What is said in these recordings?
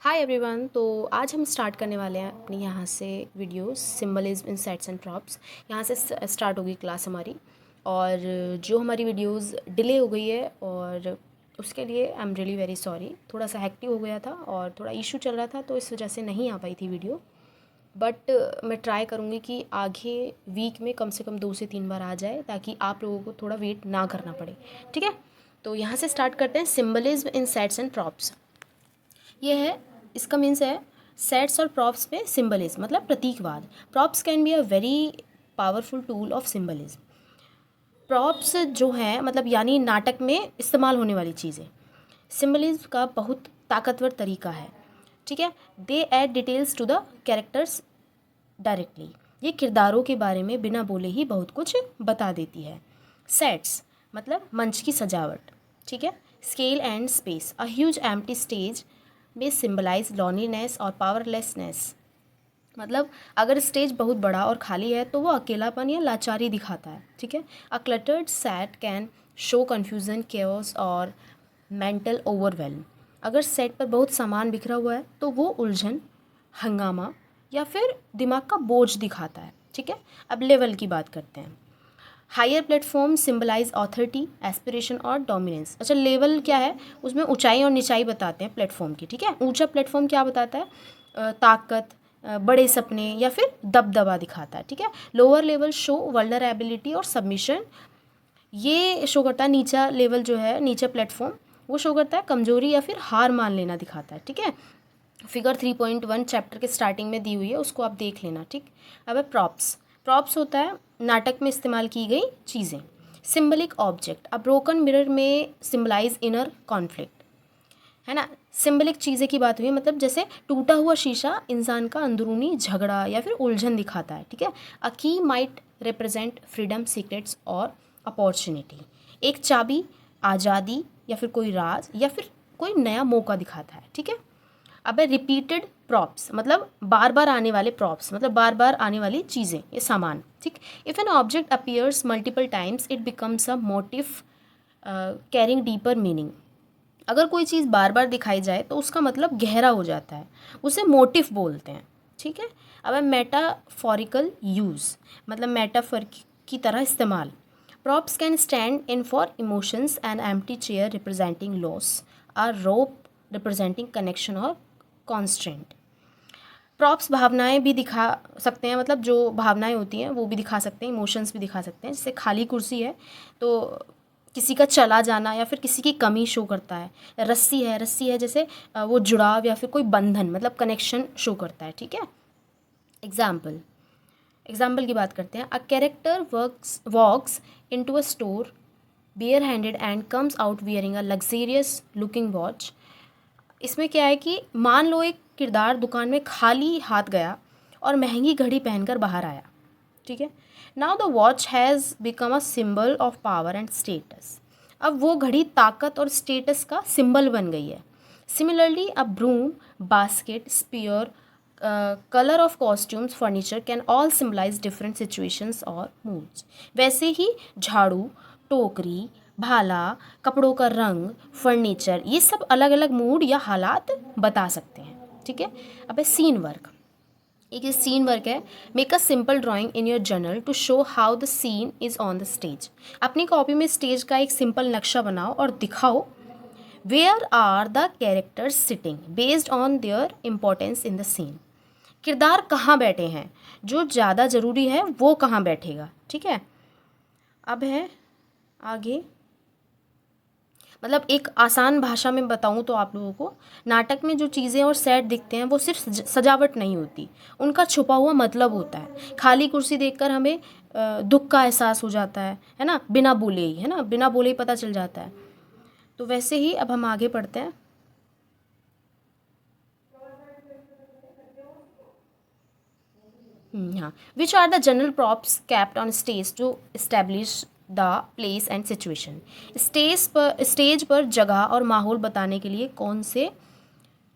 Hi everyone. तो आज हम स्टार्ट करने वाले हैं अपनी यहाँ से video symbolism in sets and props. यहाँ से स्टार्ट होगी क्लास हमारी। और जो हमारी वीडियोस डिले हो गई है और उसके लिए I am really very sorry. थोड़ा सा हेक्टिक हो गया था और थोड़ा इशू चल रहा था, तो इस वजह से नहीं आ पाई थी वीडियो। बट मैं ट्राई करूँगी कि आगे वीक में कम से कम 2 से 3 बार आ जाए, ताकि आप लोगों को थोड़ा वेट ना करना पड़े। ठीक है, तो यहाँ से स्टार्ट करते हैं। Symbolism in sets and props, ये है, इसका मीन्स है सेट्स और प्रॉप्स में सिंबलिज्म मतलब प्रतीकवाद। Props can be a very powerful tool of symbolism. Props जो हैं मतलब यानी नाटक में इस्तेमाल होने वाली चीज़ें सिंबलिज्म का बहुत ताकतवर तरीका है। ठीक है, they add details to the characters directly. ये किरदारों के बारे में बिना बोले ही बहुत कुछ बता देती है। सेट्स मतलब मंच की सजावट। ठीक है, scale and space. A huge empty stage में सिंबलाइज लॉनलीनेस और पावरलेसनेस। मतलब अगर स्टेज बहुत बड़ा और खाली है तो वो अकेलापन या लाचारी दिखाता है। ठीक है, a cluttered set can show confusion, chaos और मेंटल ओवरवेलम। अगर सेट पर बहुत सामान बिखरा हुआ है तो वो उलझन, हंगामा या फिर दिमाग का बोझ दिखाता है। ठीक है, अब लेवल की बात करते हैं। Higher platform symbolise authority, aspiration और डोमिनेंस। अच्छा, लेवल क्या है, उसमें ऊंचाई और निचाई बताते हैं प्लेटफॉर्म की। ठीक है, ऊंचा प्लेटफॉर्म क्या बताता है, ताकत, बड़े सपने या फिर दबदबा दिखाता है। ठीक है, लोअर लेवल शो वल्नरेबिलिटी और सबमिशन। ये शो करता है, नीचा लेवल जो है, नीचा प्लेटफॉर्म, वो शो करता है कमजोरी या फिर हार मान लेना दिखाता है। ठीक है, फिगर 3.1 चैप्टर के स्टार्टिंग में दी हुई है, उसको आप देख लेना। ठीक, अब है प्रॉप्स। प्रॉप्स होता है नाटक में इस्तेमाल की गई चीज़ें। Symbolic object, a broken mirror में सिंबलाइज इनर कॉन्फ्लिक्ट, है ना। सिंबलिक चीज़ें की बात हुई, मतलब जैसे टूटा हुआ शीशा इंसान का अंदरूनी झगड़ा या फिर उलझन दिखाता है। ठीक है, अ की माइट रिप्रेजेंट फ्रीडम, सीक्रेट्स और अपॉर्चुनिटी। एक चाबी आज़ादी या फिर कोई राज या फिर कोई नया मौका दिखाता है। ठीक है, अब है रिपीटेड प्रॉप्स, मतलब बार बार आने वाले प्रॉप्स, मतलब बार बार आने वाली चीज़ें, ये सामान। ठीक, if an object appears multiple times it becomes a motive carrying deeper meaning. अगर कोई चीज़ बार बार दिखाई जाए तो उसका मतलब गहरा हो जाता है, उसे मोटिव बोलते हैं। ठीक है, अब है मेटाफोरिकल यूज़, मतलब मेटाफर की तरह इस्तेमाल। Props can stand in for emotions, an empty chair representing loss, a rope representing connection और कॉन्स्टेंट। प्रॉप्स भावनाएं भी दिखा सकते हैं, मतलब जो भावनाएं होती हैं वो भी दिखा सकते हैं, इमोशंस भी दिखा सकते हैं। जैसे खाली कुर्सी है तो किसी का चला जाना या फिर किसी की कमी शो करता है। रस्सी है, रस्सी है जैसे वो जुड़ाव या फिर कोई बंधन, मतलब कनेक्शन शो करता है। ठीक है, एग्जाम्पल, एग्जाम्पल की बात करते हैं। A character walks into a store bare handed and comes out wearing a luxurious looking watch. इसमें क्या है कि मान लो एक किरदार दुकान में खाली हाथ गया और महंगी घड़ी पहनकर बाहर आया। ठीक है, now the watch has become a symbol of power and status. अब वो घड़ी ताकत और स्टेटस का सिंबल बन गई है। Similarly a broom, basket, spear, colour of costumes, furniture can all symbolise different situations और मूड्स। वैसे ही झाड़ू, टोकरी, भाला, कपड़ों का रंग, फर्नीचर, ये सब अलग अलग मूड या हालात बता सकते हैं। ठीक है, अब है सीन वर्क। एक ये सीन वर्क है। Make a simple drawing in your journal to show how the scene is on the stage. अपनी कॉपी में स्टेज का एक सिंपल नक्शा बनाओ और दिखाओ where are the characters sitting based on their importance in the scene. किरदार कहाँ बैठे हैं, जो ज़्यादा ज़रूरी है वो कहाँ बैठेगा। ठीक है, अब है आगे, मतलब एक आसान भाषा में बताऊँ तो आप लोगों को, नाटक में जो चीज़ें और सेट दिखते हैं वो सिर्फ सजावट नहीं होती, उनका छुपा हुआ मतलब होता है। खाली कुर्सी देखकर हमें दुख का एहसास हो जाता है ना, बिना बोले ही, है ना, बिना बोले ही पता चल जाता है। तो वैसे ही अब हम आगे पढ़ते हैं। हाँ, which are the general props kept on stage to establish the place and situation. Stage पर जगह और माहौल बताने के लिए कौन से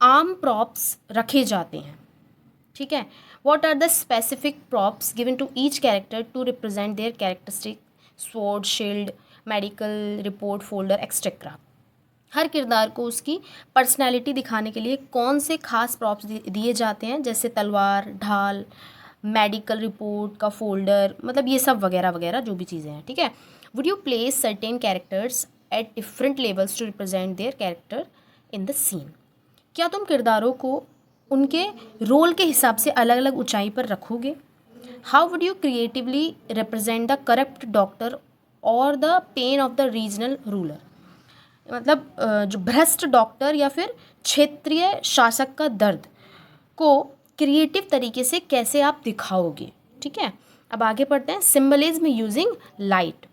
आम प्रॉप्स रखे जाते हैं। ठीक है, what are the specific props given to each character to represent their characteristic, sword, shield, medical report, folder, etcetera. हर किरदार को उसकी पर्सनैलिटी दिखाने के लिए कौन से खास प्रॉप्स दिए जाते हैं, जैसे तलवार, ढाल, मेडिकल रिपोर्ट का फोल्डर, मतलब ये सब वगैरह वगैरह जो भी चीज़ें हैं, ठीक है। Would you place certain characters at different levels to represent their character in the scene? क्या तुम किरदारों को उनके रोल के हिसाब से अलग अलग ऊंचाई पर रखोगे? How would you creatively represent the corrupt doctor और the pain of the regional ruler? मतलब जो भ्रष्ट डॉक्टर या फिर क्षेत्रीय शासक का दर्द को क्रिएटिव तरीके से कैसे आप दिखाओगे, ठीक है। अब आगे पढ़ते हैं। Symbolism using light.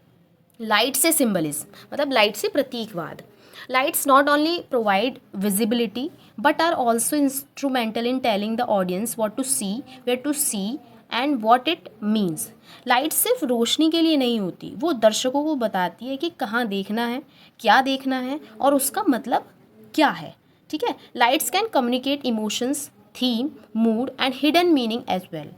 लाइट से सिंबलिज्म मतलब लाइट से प्रतीकवाद। Lights not only provide visibility but are also instrumental in telling the audience what to see, where to see and what it means. Light सिर्फ रोशनी के लिए नहीं होती, वो दर्शकों को बताती है कि कहाँ देखना है, क्या देखना है और उसका मतलब क्या है, ठीक है। Lights can communicate emotions, theme, mood and hidden meaning as well.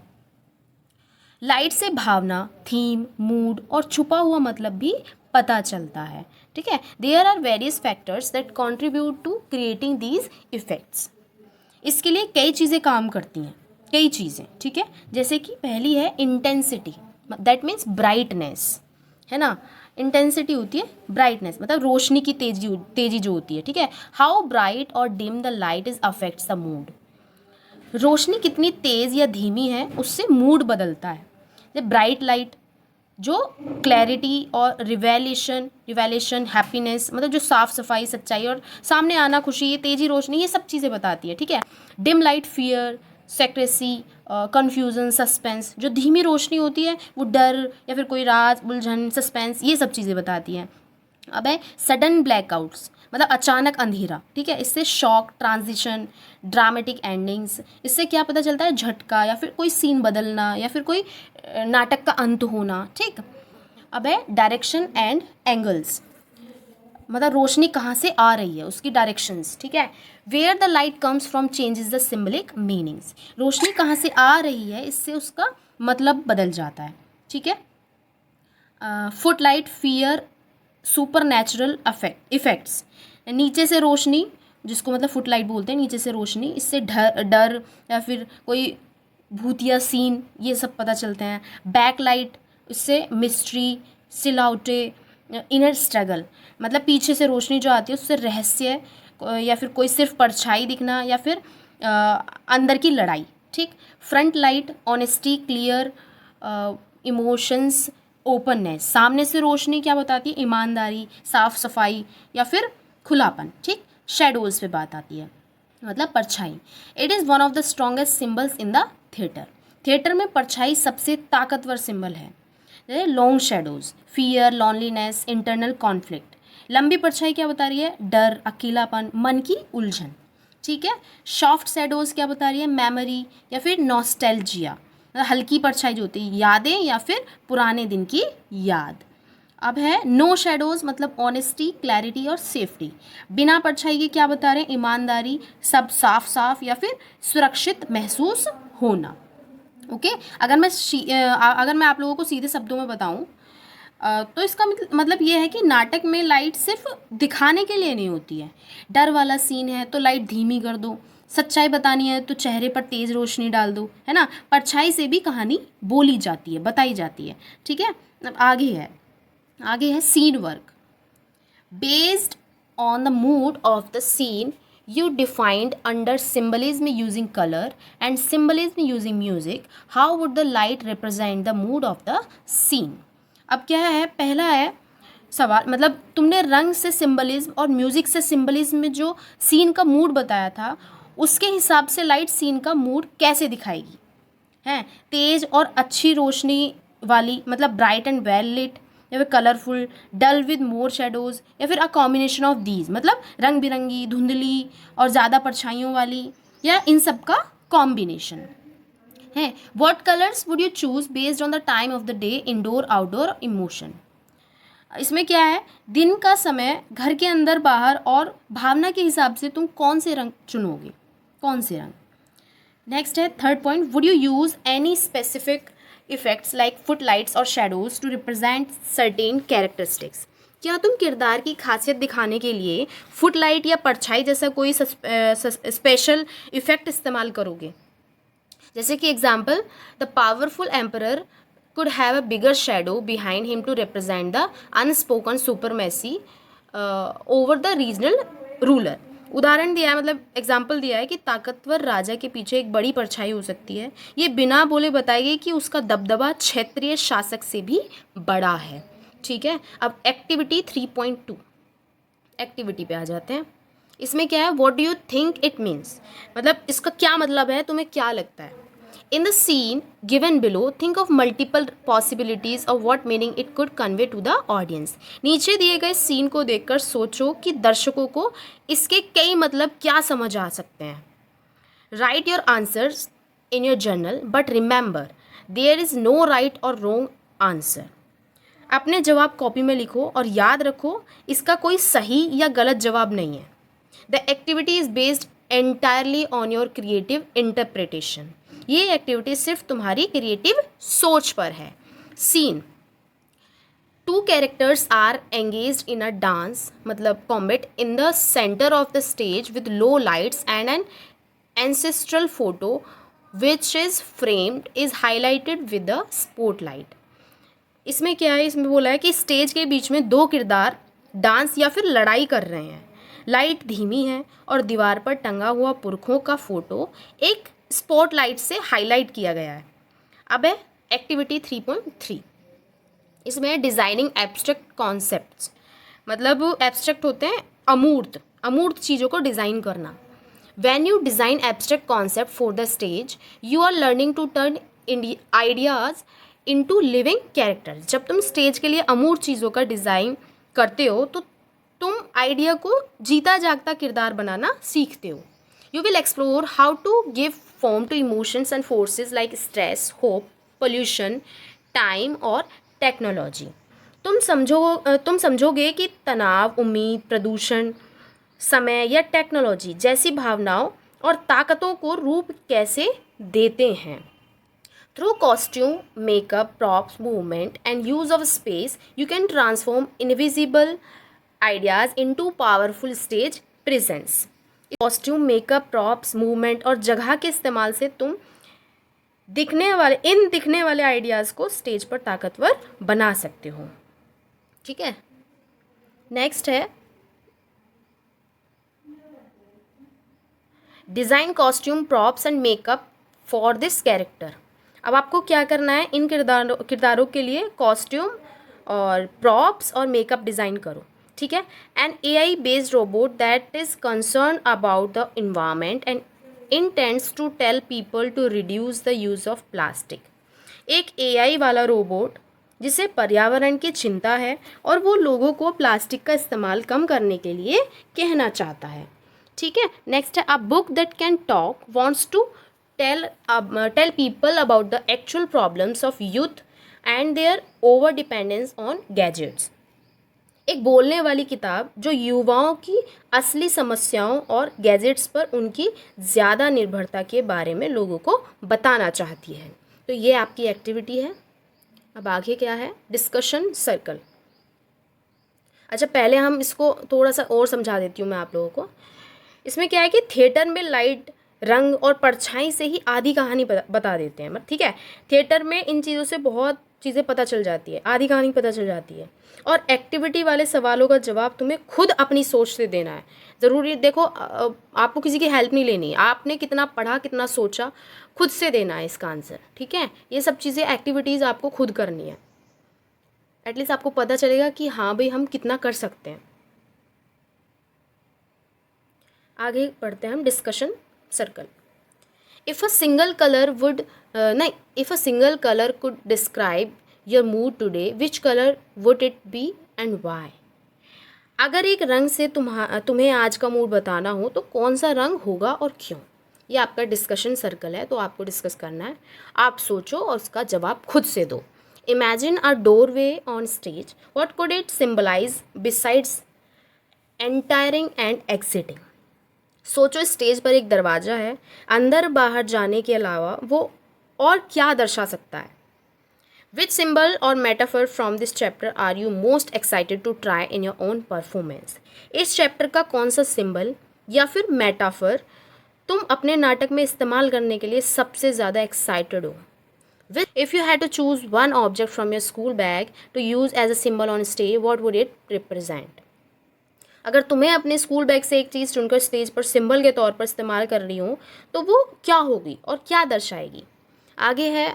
Light से भावना, थीम, मूड और छुपा हुआ मतलब भी पता चलता है, ठीक है। There are various factors that contribute to creating these effects. इसके लिए कई चीज़ें काम करती हैं, कई चीज़ें, ठीक है। जैसे कि पहली है इंटेंसिटी, दैट मीन्स ब्राइटनेस, है ना। इंटेंसिटी होती है ब्राइटनेस, मतलब रोशनी की तेजी जो होती है, ठीक है। हाउ ब्राइट और dim the light is affects the mood. रोशनी कितनी तेज़ या धीमी है उससे मूड बदलता है। जब ब्राइट लाइट जो क्लैरिटी और रिवेलेशन हैप्पीनेस, मतलब जो साफ़ सफाई, सच्चाई और सामने आना, खुशी, ये तेज़ी रोशनी, ये सब चीज़ें बताती है, ठीक है। Dim light fear, secrecy, confusion, suspense. जो धीमी रोशनी होती है वो डर या फिर कोई राज, उलझन, सस्पेंस, ये सब चीज़ें बताती हैं। अब है सडन ब्लैकआउट्स, मतलब अचानक अंधेरा, ठीक है। इससे शॉक, ट्रांजिशन, ड्रामेटिक एंडिंग्स, इससे क्या पता चलता है, झटका या फिर कोई सीन बदलना या फिर कोई नाटक का अंत होना, ठीक। अब है डायरेक्शन एंड एंगल्स, मतलब रोशनी कहाँ से आ रही है, उसकी डायरेक्शंस, ठीक है। Where the light comes from changes the symbolic meanings. रोशनी कहाँ से आ रही है, इससे उसका मतलब बदल जाता है, ठीक है। Foot light, fear, super natural effects. नीचे से रोशनी, जिसको मतलब फुट लाइट बोलते हैं, नीचे से रोशनी, इससे डर या फिर कोई भूतिया सीन, ये सब पता चलते हैं। बैक लाइट, इससे मिस्ट्री, सिलाउटे, इनर स्ट्रगल, मतलब पीछे से रोशनी जो आती है उससे रहस्य या फिर कोई सिर्फ परछाई दिखना या फिर अंदर की लड़ाई, ठीक। Front light, honesty, clear, emotions, openness. सामने से रोशनी क्या बताती है, ईमानदारी, साफ सफाई या फिर खुलापन, ठीक। शेडोज़ पे बात आती है, मतलब परछाई। It is one of the strongest symbols in the theatre. Theatre में परछाई सबसे ताकतवर सिंबल है। जैसे long shadows, fear, loneliness, internal conflict. लंबी परछाई क्या बता रही है, डर, अकेलापन, मन की उलझन, ठीक है। सॉफ्ट शेडोज़ क्या बता रही है, मेमोरी या फिर नॉस्टैल्जिया, हल्की परछाई जो होती है, यादें या फिर पुराने दिन की याद। अब है नो शेडोज़, मतलब ऑनेस्टी, क्लैरिटी और सेफ्टी। बिना परछाई के क्या बता रहे हैं, ईमानदारी, सब साफ साफ या फिर सुरक्षित महसूस होना, ओके। अगर मैं आप लोगों को सीधे शब्दों में बताऊं तो इसका मतलब ये है कि नाटक में लाइट सिर्फ दिखाने के लिए नहीं होती है। डर वाला सीन है तो लाइट धीमी कर दो, सच्चाई बतानी है तो चेहरे पर तेज़ रोशनी डाल दो, है ना। परछाई से भी कहानी बोली जाती है, बताई जाती है, ठीक है। अब आगे है scene work. Based on the mood of the scene you defined under symbolism using color and symbolism using music, how would the light represent the mood of the scene? अब क्या है, पहला है सवाल, मतलब तुमने रंग से सिंबलिज्म और म्यूज़िक से सिंबलिज्म में जो सीन का मूड बताया था, उसके हिसाब से लाइट सीन का मूड कैसे दिखाएगी, हैं। तेज़ और अच्छी रोशनी वाली, मतलब ब्राइट एंड वेल लिट, या फिर colourful, dull with more shadows, या फिर अ कॉम्बिनेशन ऑफ दीज, मतलब रंग बिरंगी, धुंधली और ज़्यादा परछाइयों वाली, या इन सब का कॉम्बिनेशन है। What colours would you choose based on the time of the day, indoor, outdoor, emotion. इसमें क्या है, दिन का समय, घर के अंदर बाहर और भावना के हिसाब से तुम कौन से रंग चुनोगे, कौन से रंग। नेक्स्ट है third point, would you use any specific effects like foot lights और shadows to represent certain characteristics. क्या तुम किरदार की खासियत दिखाने के लिए फुटलाइट या परछाई जैसा कोई स्पेशल इफेक्ट इस्तेमाल करोगे? जैसे कि example, the powerful emperor could have a bigger shadow behind him to represent the unspoken supremacy over the regional ruler. उदाहरण दिया है, मतलब एग्जाम्पल दिया है कि ताकतवर राजा के पीछे एक बड़ी परछाई हो सकती है, ये बिना बोले बताएगी कि उसका दबदबा क्षेत्रीय शासक से भी बड़ा है। ठीक है, अब एक्टिविटी 3.2 एक्टिविटी पे आ जाते हैं। इसमें क्या है, what do you think it means, मतलब इसका क्या मतलब है, तुम्हें क्या लगता है? In the scene given below, think of multiple possibilities of what meaning it could convey to the audience. नीचे दिए गए सीन को देखकर सोचो कि दर्शकों को इसके कई मतलब क्या समझ आ सकते हैं। Write your answers in your journal, but remember, there is no right or wrong answer. अपने जवाब कॉपी में लिखो और याद रखो इसका कोई सही या गलत जवाब नहीं है। The activity is based entirely on your creative interpretation. ये एक्टिविटी सिर्फ तुम्हारी क्रिएटिव सोच पर है। Scene, 2 characters are engaged in a dance, मतलब combat in the centre of the stage with low lights and an ancestral photo which is framed is highlighted with a spotlight. इसमें क्या है, इसमें बोला है कि स्टेज के बीच में 2 किरदार डांस या फिर लड़ाई कर रहे हैं। लाइट धीमी है और दीवार पर टंगा हुआ पुरखों का फोटो एक स्पॉटलाइट से हाईलाइट किया गया है। अब है एक्टिविटी 3.3, इसमें डिज़ाइनिंग एब्स्ट्रैक्ट कॉन्सेप्ट्स, मतलब एब्स्ट्रैक्ट होते हैं अमूर्त चीज़ों को डिज़ाइन करना। When you design abstract concept for the stage, you are learning to turn ideas into living characters. जब तुम स्टेज के लिए अमूर्त चीज़ों का डिज़ाइन करते हो तो तुम आइडिया को जीता जागता किरदार बनाना सीखते हो। You will explore how to give form to emotions and forces like stress, hope, pollution, time और technology. तुम समझोगे कि तनाव, उम्मीद, प्रदूषण, समय या टेक्नोलॉजी जैसी भावनाओं और ताकतों को रूप कैसे देते हैं। Through costume, makeup, props, movement and use of space, you can transform invisible ideas into powerful stage presence. Costume, makeup, props, movement और जगह के इस्तेमाल से तुम दिखने वाले आइडियाज़ को स्टेज पर ताकतवर बना सकते हो। ठीक है, नेक्स्ट है design costume, props and makeup for this character. अब आपको क्या करना है, इन किरदारों के लिए कॉस्ट्यूम और प्रॉप्स और मेकअप डिज़ाइन करो। ठीक है, an AI based robot that is concern about the environment and intents to tell people to reduce the use of plastic. एक AI वाला रोबोट जिसे पर्यावरण की चिंता है और वो लोगों को प्लास्टिक का इस्तेमाल कम करने के लिए कहना चाहता है। ठीक है, नेक्स्ट है a book that can talk wants to tell people about the actual problems of youth and their over dependence on gadgets. एक बोलने वाली किताब जो युवाओं की असली समस्याओं और गैजेट्स पर उनकी ज़्यादा निर्भरता के बारे में लोगों को बताना चाहती है। तो ये आपकी एक्टिविटी है। अब आगे क्या है, डिस्कशन सर्कल। अच्छा, पहले हम इसको थोड़ा सा और समझा देती हूँ मैं आप लोगों को। इसमें क्या है कि थिएटर में लाइट, रंग और परछाई से ही आधी कहानी बता देते हैं। ठीक है, थिएटर में इन चीज़ों से बहुत चीज़ें पता चल जाती है, आधी कहानी पता चल जाती है। और एक्टिविटी वाले सवालों का जवाब तुम्हें खुद अपनी सोच से देना है। ज़रूरी देखो, आपको किसी की हेल्प नहीं लेनी, आपने कितना पढ़ा, कितना सोचा, खुद से देना है इसका आंसर। ठीक है, ये सब चीज़ें एक्टिविटीज़ आपको खुद करनी है। एटलीस्ट आपको पता चलेगा कि हाँ भाई हम कितना कर सकते हैं। आगे बढ़ते हैं हम, discussion circle. If a single colour could describe your mood today, which colour would it be and why. अगर एक रंग से तुम्हें आज का मूड बताना हो तो कौन सा रंग होगा और क्यों। ये आपका डिस्कशन सर्कल है, तो आपको डिस्कस करना है। आप सोचो और उसका जवाब खुद से दो। Imagine a doorway on stage, what could it symbolise besides entering and exiting. सोचो स्टेज पर एक दरवाज़ा है, अंदर बाहर जाने के अलावा वो और क्या दर्शा सकता है। विच सिंबल और metaphor from this chapter are you most excited to try in your own performance. इस चैप्टर का कौन सा सिंबल या फिर मेटाफर तुम अपने नाटक में इस्तेमाल करने के लिए सबसे ज़्यादा एक्साइटेड हो। Which if you had to choose one object from your school bag to use as a symbol on stage, what would it represent. अगर तुम्हें अपने स्कूल बैग से एक चीज़ चुनकर स्टेज पर सिंबल के तौर पर इस्तेमाल कर रही हो तो वो क्या होगी और क्या दर्शाएगी। आगे है,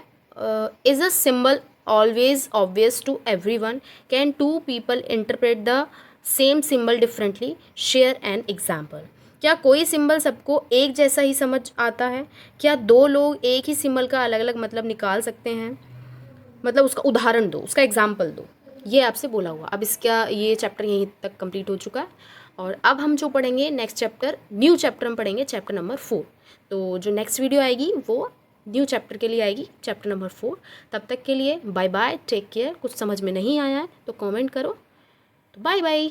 is a symbol always obvious to every one, can two people interpret the same symbol differently, share an example. क्या कोई सिंबल सबको एक जैसा ही समझ आता है। क्या दो लोग एक ही सिंबल का अलग अलग मतलब निकाल सकते हैं। मतलब उसका उदाहरण दो, उसका एग्जाम्पल दो, ये आपसे बोला हुआ। अब इसका ये चैप्टर यहीं तक कंप्लीट हो चुका है और अब हम जो पढ़ेंगे नेक्स्ट चैप्टर, न्यू चैप्टर हम पढ़ेंगे चैप्टर नंबर 4। तो जो नेक्स्ट वीडियो आएगी वो न्यू चैप्टर के लिए आएगी, चैप्टर नंबर 4। तब तक के लिए बाय बाय, टेक केयर। कुछ समझ में नहीं आया है तो कमेंट करो। तो बाय बाय।